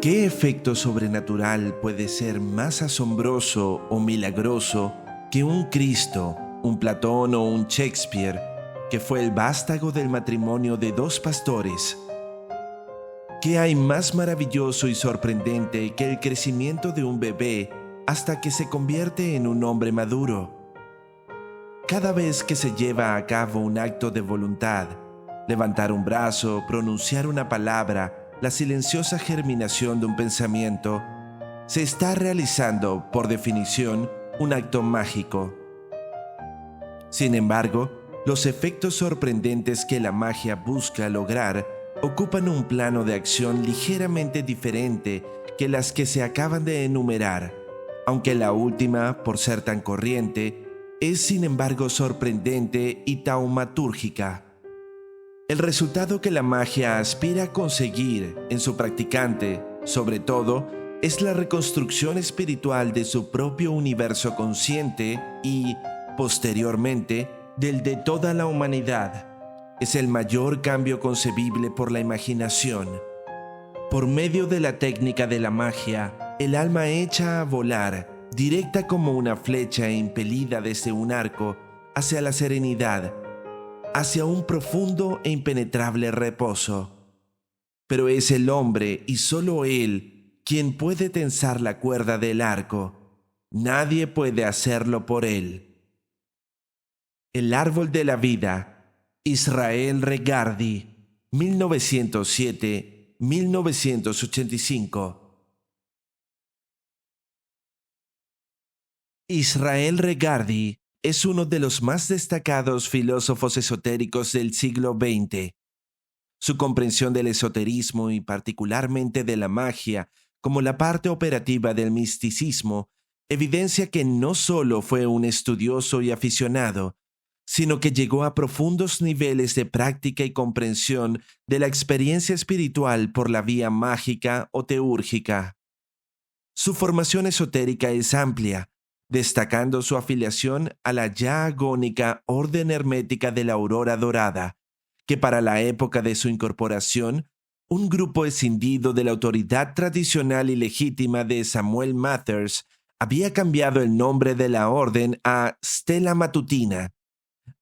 ¿Qué efecto sobrenatural puede ser más asombroso o milagroso que un Cristo, un Platón o un Shakespeare, que fue el vástago del matrimonio de dos pastores? ¿Qué hay más maravilloso y sorprendente que el crecimiento de un bebé hasta que se convierte en un hombre maduro? Cada vez que se lleva a cabo un acto de voluntad, levantar un brazo, pronunciar una palabra, la silenciosa germinación de un pensamiento, se está realizando, por definición, un acto mágico. Sin embargo, los efectos sorprendentes que la magia busca lograr ocupan un plano de acción ligeramente diferente que las que se acaban de enumerar, aunque la última, por ser tan corriente, es sin embargo sorprendente y taumatúrgica. El resultado que la magia aspira a conseguir en su practicante, sobre todo, es la reconstrucción espiritual de su propio universo consciente y, posteriormente, del de toda la humanidad. Es el mayor cambio concebible por la imaginación. Por medio de la técnica de la magia, el alma echa a volar, directa como una flecha e impelida desde un arco, hacia la serenidad, hacia un profundo e impenetrable reposo. Pero es el hombre, y solo él, quien puede tensar la cuerda del arco. Nadie puede hacerlo por él. El árbol de la vida, Israel Regardie, 1907-1985. Israel Regardie es uno de los más destacados filósofos esotéricos del siglo XX. Su comprensión del esoterismo y particularmente de la magia como la parte operativa del misticismo evidencia que no solo fue un estudioso y aficionado, sino que llegó a profundos niveles de práctica y comprensión de la experiencia espiritual por la vía mágica o teúrgica. Su formación esotérica es amplia, destacando su afiliación a la ya agónica Orden Hermética de la Aurora Dorada, que para la época de su incorporación, un grupo escindido de la autoridad tradicional y legítima de Samuel Mathers había cambiado el nombre de la orden a Stella Matutina.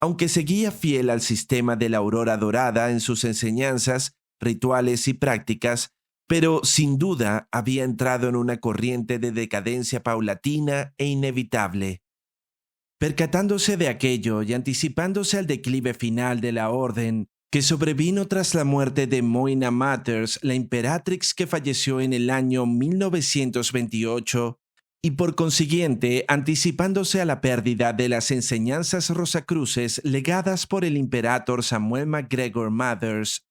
Aunque seguía fiel al sistema de la Aurora Dorada en sus enseñanzas, rituales y prácticas, pero sin duda había entrado en una corriente de decadencia paulatina e inevitable. Percatándose de aquello y anticipándose al declive final de la orden, que sobrevino tras la muerte de Moina Mathers, la imperatrix que falleció en el año 1928, y por consiguiente anticipándose a la pérdida de las enseñanzas rosacruces legadas por el imperator Samuel MacGregor Mathers,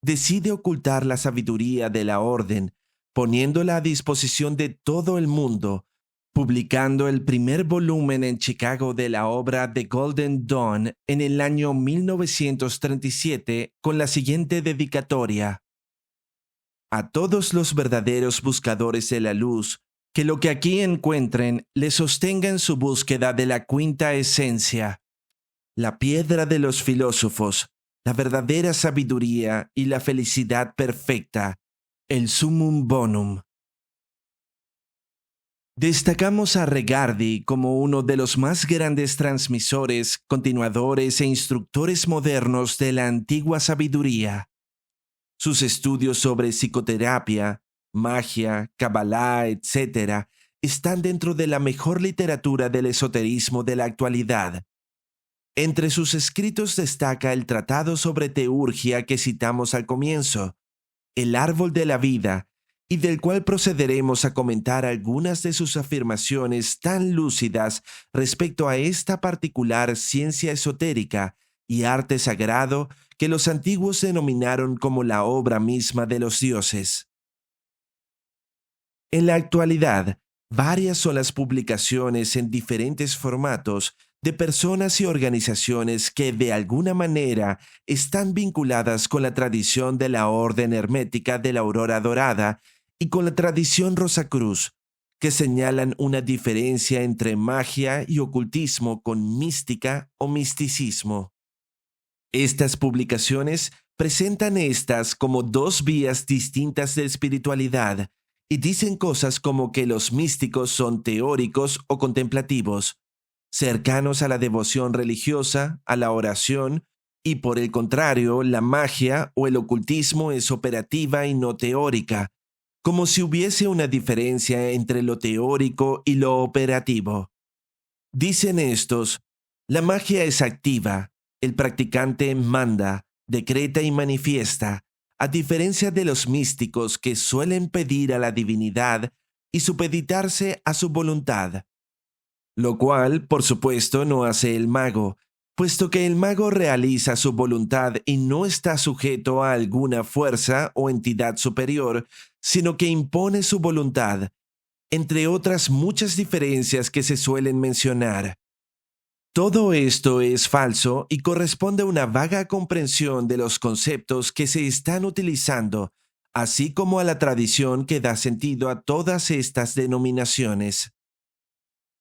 decide ocultar la sabiduría de la orden, poniéndola a disposición de todo el mundo, publicando el primer volumen en Chicago de la obra The Golden Dawn en el año 1937 con la siguiente dedicatoria: a todos los verdaderos buscadores de la luz, que lo que aquí encuentren les sostenga en su búsqueda de la quinta esencia, la piedra de los filósofos, la verdadera sabiduría y la felicidad perfecta, el summum bonum. Destacamos a Regardie como uno de los más grandes transmisores, continuadores e instructores modernos de la antigua sabiduría. Sus estudios sobre psicoterapia, magia, cabalá, etc., están dentro de la mejor literatura del esoterismo de la actualidad. Entre sus escritos destaca el tratado sobre teurgia que citamos al comienzo, El árbol de la vida, y del cual procederemos a comentar algunas de sus afirmaciones tan lúcidas respecto a esta particular ciencia esotérica y arte sagrado que los antiguos denominaron como la obra misma de los dioses. En la actualidad, varias son las publicaciones en diferentes formatos de personas y organizaciones que de alguna manera están vinculadas con la tradición de la Orden Hermética de la Aurora Dorada y con la tradición Rosacruz, que señalan una diferencia entre magia y ocultismo con mística o misticismo. Estas publicaciones presentan estas como dos vías distintas de espiritualidad y dicen cosas como que los místicos son teóricos o contemplativos, cercanos a la devoción religiosa, a la oración, y por el contrario, la magia o el ocultismo es operativa y no teórica, como si hubiese una diferencia entre lo teórico y lo operativo. Dicen estos, la magia es activa, el practicante manda, decreta y manifiesta, a diferencia de los místicos que suelen pedir a la divinidad y supeditarse a su voluntad. Lo cual, por supuesto, no hace el mago, puesto que el mago realiza su voluntad y no está sujeto a alguna fuerza o entidad superior, sino que impone su voluntad, entre otras muchas diferencias que se suelen mencionar. Todo esto es falso y corresponde a una vaga comprensión de los conceptos que se están utilizando, así como a la tradición que da sentido a todas estas denominaciones.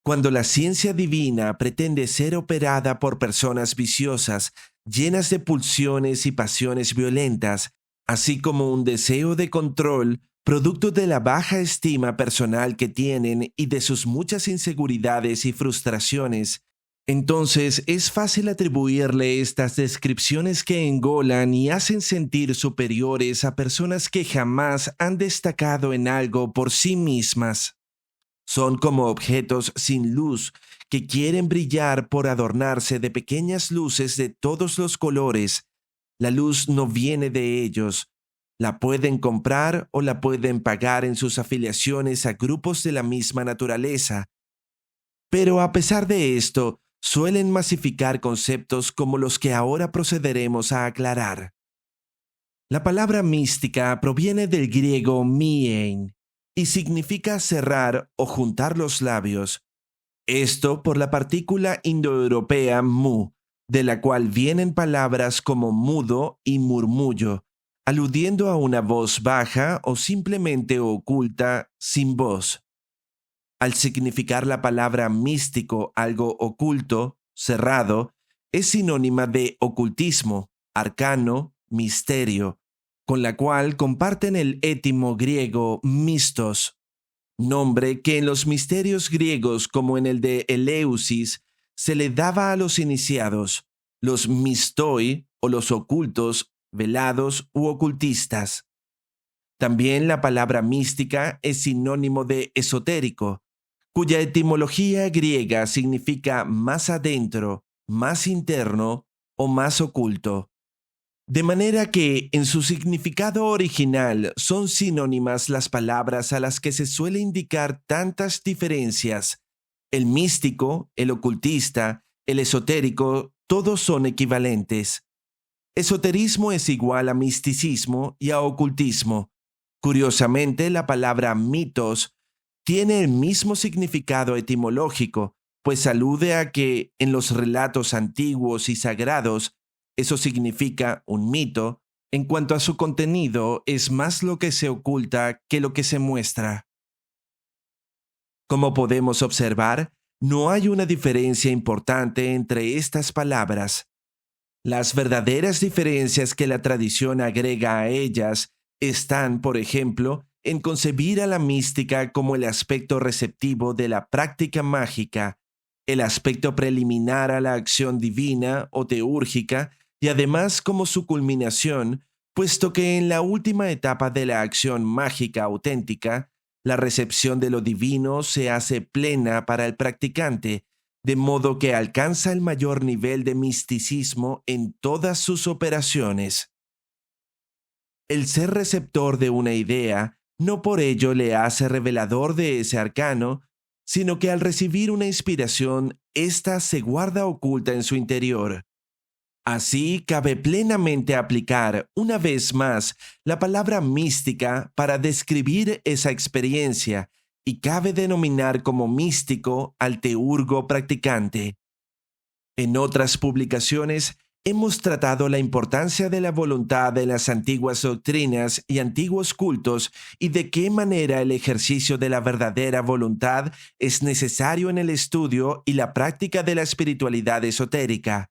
Cuando la ciencia divina pretende ser operada por personas viciosas, llenas de pulsiones y pasiones violentas, así como un deseo de control, producto de la baja estima personal que tienen y de sus muchas inseguridades y frustraciones, entonces es fácil atribuirle estas descripciones que engolan y hacen sentir superiores a personas que jamás han destacado en algo por sí mismas. Son como objetos sin luz que quieren brillar por adornarse de pequeñas luces de todos los colores. La luz no viene de ellos. La pueden comprar o la pueden pagar en sus afiliaciones a grupos de la misma naturaleza. Pero a pesar de esto, suelen masificar conceptos como los que ahora procederemos a aclarar. La palabra mística proviene del griego miein y significa cerrar o juntar los labios. Esto por la partícula indoeuropea mu, de la cual vienen palabras como mudo y murmullo, aludiendo a una voz baja o simplemente oculta, sin voz. Al significar la palabra místico algo oculto, cerrado, es sinónima de ocultismo, arcano, misterio, con la cual comparten el étimo griego mistos, nombre que en los misterios griegos como en el de Eleusis se le daba a los iniciados, los mistoi o los ocultos, velados u ocultistas. También la palabra mística es sinónimo de esotérico, cuya etimología griega significa más adentro, más interno o más oculto. De manera que en su significado original son sinónimas las palabras a las que se suele indicar tantas diferencias. El místico, el ocultista, el esotérico, todos son equivalentes. Esoterismo es igual a misticismo y a ocultismo. Curiosamente, la palabra mitos tiene el mismo significado etimológico, pues alude a que en los relatos antiguos y sagrados, eso significa un mito, en cuanto a su contenido es más lo que se oculta que lo que se muestra. Como podemos observar, no hay una diferencia importante entre estas palabras. Las verdaderas diferencias que la tradición agrega a ellas están, por ejemplo, en concebir a la mística como el aspecto receptivo de la práctica mágica, el aspecto preliminar a la acción divina o teúrgica y además como su culminación, puesto que en la última etapa de la acción mágica auténtica, la recepción de lo divino se hace plena para el practicante, de modo que alcanza el mayor nivel de misticismo en todas sus operaciones. El ser receptor de una idea no por ello le hace revelador de ese arcano, sino que al recibir una inspiración, ésta se guarda oculta en su interior. Así cabe plenamente aplicar, una vez más, la palabra mística para describir esa experiencia y cabe denominar como místico al teurgo practicante. En otras publicaciones, hemos tratado la importancia de la voluntad en las antiguas doctrinas y antiguos cultos y de qué manera el ejercicio de la verdadera voluntad es necesario en el estudio y la práctica de la espiritualidad esotérica.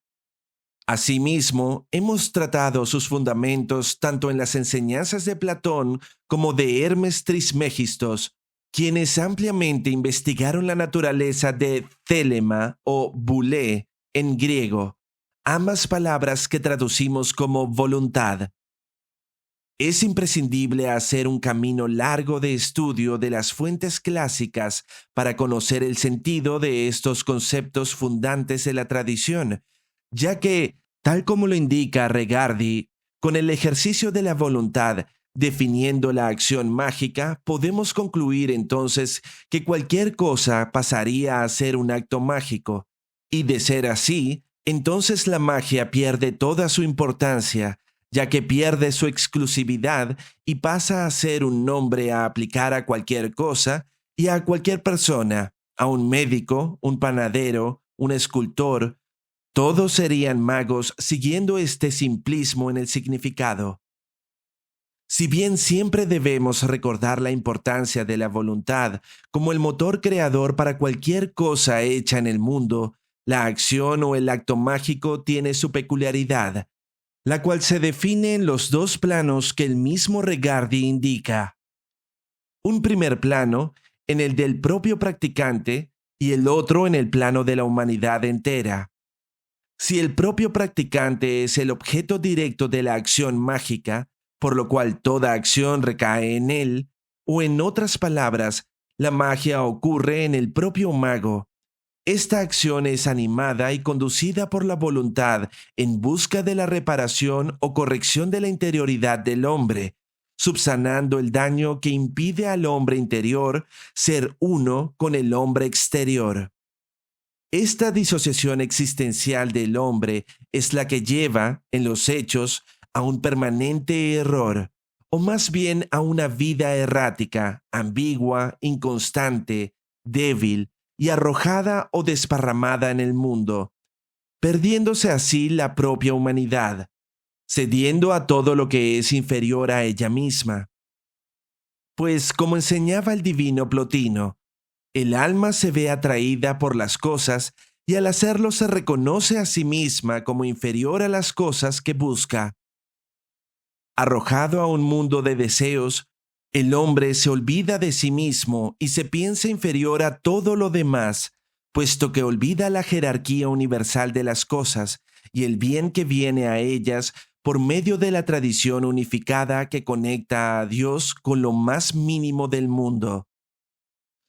Asimismo, hemos tratado sus fundamentos tanto en las enseñanzas de Platón como de Hermes Trismegistos, quienes ampliamente investigaron la naturaleza de télema o boulé en griego, ambas palabras que traducimos como voluntad. Es imprescindible hacer un camino largo de estudio de las fuentes clásicas para conocer el sentido de estos conceptos fundantes de la tradición, ya que, tal como lo indica Regardi, con el ejercicio de la voluntad definiendo la acción mágica, podemos concluir entonces que cualquier cosa pasaría a ser un acto mágico, y de ser así, entonces la magia pierde toda su importancia, ya que pierde su exclusividad y pasa a ser un nombre a aplicar a cualquier cosa y a cualquier persona, a un médico, un panadero, un escultor. Todos serían magos siguiendo este simplismo en el significado. Si bien siempre debemos recordar la importancia de la voluntad como el motor creador para cualquier cosa hecha en el mundo, la acción o el acto mágico tiene su peculiaridad, la cual se define en los dos planos que el mismo Regardi indica. Un primer plano en el del propio practicante y el otro en el plano de la humanidad entera. Si el propio practicante es el objeto directo de la acción mágica, por lo cual toda acción recae en él, o en otras palabras, la magia ocurre en el propio mago. Esta acción es animada y conducida por la voluntad en busca de la reparación o corrección de la interioridad del hombre, subsanando el daño que impide al hombre interior ser uno con el hombre exterior. Esta disociación existencial del hombre es la que lleva, en los hechos, a un permanente error, o más bien a una vida errática, ambigua, inconstante, débil y arrojada o desparramada en el mundo, perdiéndose así la propia humanidad, cediendo a todo lo que es inferior a ella misma. Pues, como enseñaba el divino Plotino, el alma se ve atraída por las cosas y al hacerlo se reconoce a sí misma como inferior a las cosas que busca. Arrojado a un mundo de deseos, el hombre se olvida de sí mismo y se piensa inferior a todo lo demás, puesto que olvida la jerarquía universal de las cosas y el bien que viene a ellas por medio de la tradición unificada que conecta a Dios con lo más mínimo del mundo.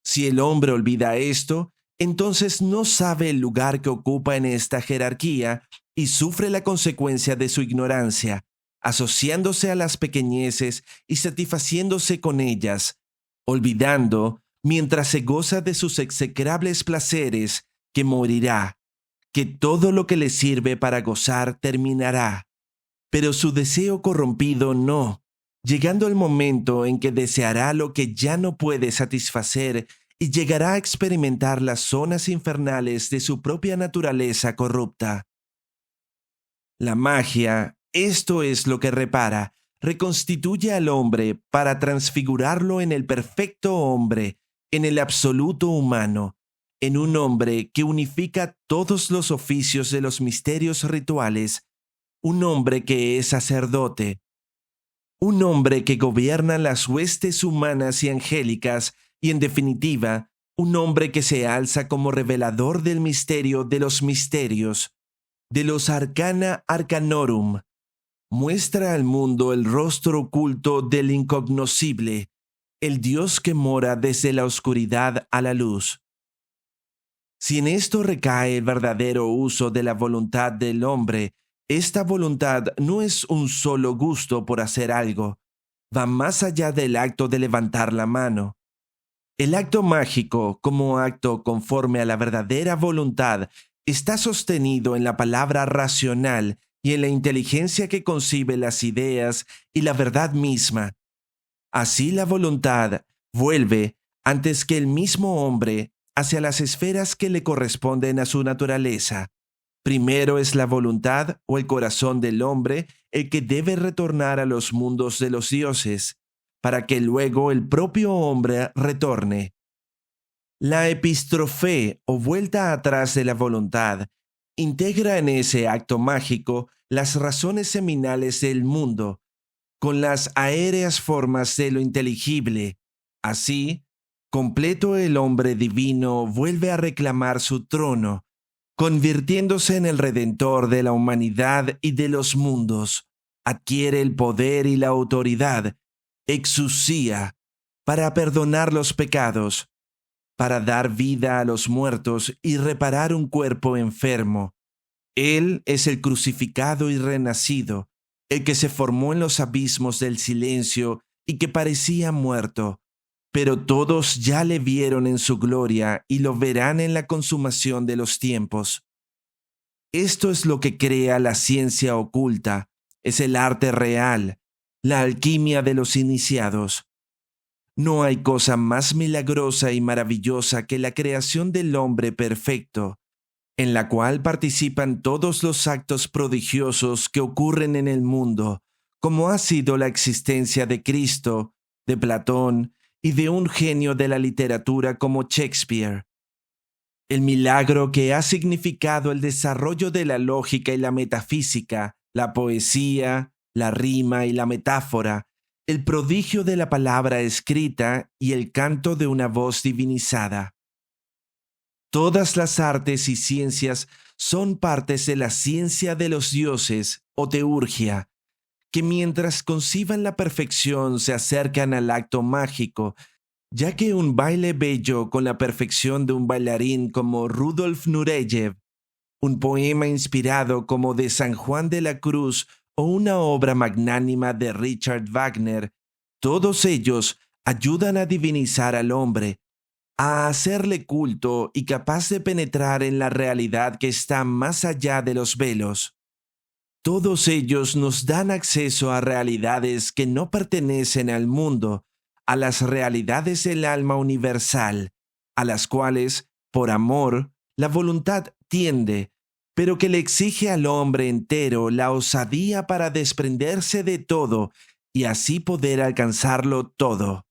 Si el hombre olvida esto, entonces no sabe el lugar que ocupa en esta jerarquía y sufre la consecuencia de su ignorancia, asociándose a las pequeñeces y satisfaciéndose con ellas, olvidando, mientras se goza de sus execrables placeres, que morirá, que todo lo que le sirve para gozar terminará. Pero su deseo corrompido no, llegando el momento en que deseará lo que ya no puede satisfacer y llegará a experimentar las zonas infernales de su propia naturaleza corrupta. La magia, esto es lo que repara, reconstituye al hombre para transfigurarlo en el perfecto hombre, en el absoluto humano, en un hombre que unifica todos los oficios de los misterios rituales, un hombre que es sacerdote, un hombre que gobierna las huestes humanas y angélicas y, en definitiva, un hombre que se alza como revelador del misterio de los misterios, de los arcana arcanorum. Muestra al mundo el rostro oculto del incognoscible, el Dios que mora desde la oscuridad a la luz. Si en esto recae el verdadero uso de la voluntad del hombre, esta voluntad no es un solo gusto por hacer algo, va más allá del acto de levantar la mano. El acto mágico, como acto conforme a la verdadera voluntad, está sostenido en la palabra racional y en la inteligencia que concibe las ideas y la verdad misma. Así la voluntad vuelve, antes que el mismo hombre, hacia las esferas que le corresponden a su naturaleza. Primero es la voluntad o el corazón del hombre el que debe retornar a los mundos de los dioses, para que luego el propio hombre retorne. La epistrofe o vuelta atrás de la voluntad Integra en ese acto mágico las razones seminales del mundo, con las aéreas formas de lo inteligible. Así, completo el hombre divino vuelve a reclamar su trono, convirtiéndose en el redentor de la humanidad y de los mundos. Adquiere el poder y la autoridad, exousia, para perdonar los pecados, para dar vida a los muertos y reparar un cuerpo enfermo. Él es el crucificado y renacido, el que se formó en los abismos del silencio y que parecía muerto, pero todos ya le vieron en su gloria y lo verán en la consumación de los tiempos. Esto es lo que crea la ciencia oculta, es el arte real, la alquimia de los iniciados. No hay cosa más milagrosa y maravillosa que la creación del hombre perfecto, en la cual participan todos los actos prodigiosos que ocurren en el mundo, como ha sido la existencia de Cristo, de Platón y de un genio de la literatura como Shakespeare. El milagro que ha significado el desarrollo de la lógica y la metafísica, la poesía, la rima y la metáfora, el prodigio de la palabra escrita y el canto de una voz divinizada. Todas las artes y ciencias son partes de la ciencia de los dioses o teurgia, que mientras conciban la perfección se acercan al acto mágico, ya que un baile bello con la perfección de un bailarín como Rudolf Nureyev, un poema inspirado como de San Juan de la Cruz o una obra magnánima de Richard Wagner, todos ellos ayudan a divinizar al hombre, a hacerle culto y capaz de penetrar en la realidad que está más allá de los velos. Todos ellos nos dan acceso a realidades que no pertenecen al mundo, a las realidades del alma universal, a las cuales, por amor, la voluntad tiende, pero que le exige al hombre entero la osadía para desprenderse de todo y así poder alcanzarlo todo.